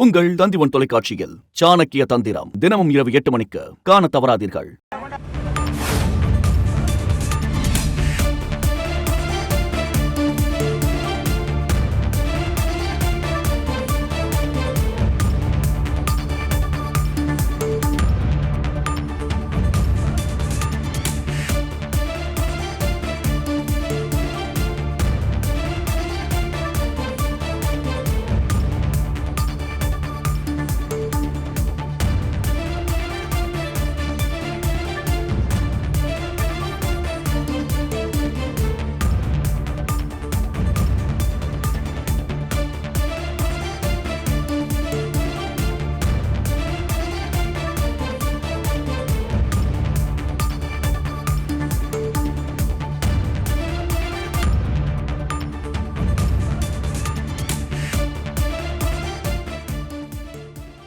உங்கள் தந்திவன் தொலைக்காட்சியில் சாணக்கிய தந்திரம் தினமும் இரவு 8 மணிக்கு காண தவறாதீர்கள்.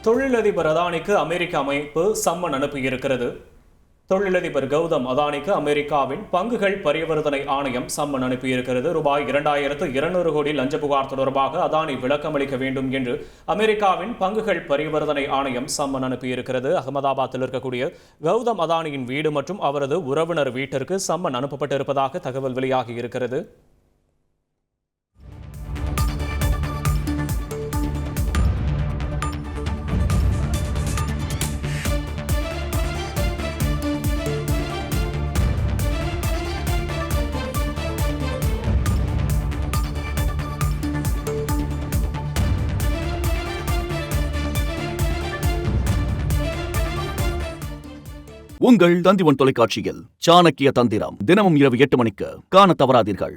தொழிலதிபர் அதானிக்கு அமெரிக்க அமைப்பு சம்மன் அனுப்பியிருக்கிறது. தொழிலதிபர் கௌதம் அதானிக்கு அமெரிக்காவின் பங்குகள் பரிவர்த்தனை ஆணையம் சம்மன் அனுப்பியிருக்கிறது. ரூபாய் 2200 கோடி லஞ்ச புகார் தொடர்பாக அதானி விளக்கமளிக்க வேண்டும் என்று அமெரிக்காவின் பங்குகள் பரிவர்த்தனை ஆணையம் சம்மன் அனுப்பியிருக்கிறது. அகமதாபாத்தில் இருக்கக்கூடிய கௌதம் அதானியின் வீடு மற்றும் அவரது உறவினர் வீட்டிற்கு சம்மன் அனுப்பப்பட்டிருப்பதாக தகவல் வெளியாகி இருக்கிறது. உங்கள் தந்திவன் தொலைக்காட்சியில் சாணக்கிய தந்திரம் தினமும் இரவு 8 மணிக்கு காண தவறாதீர்கள்.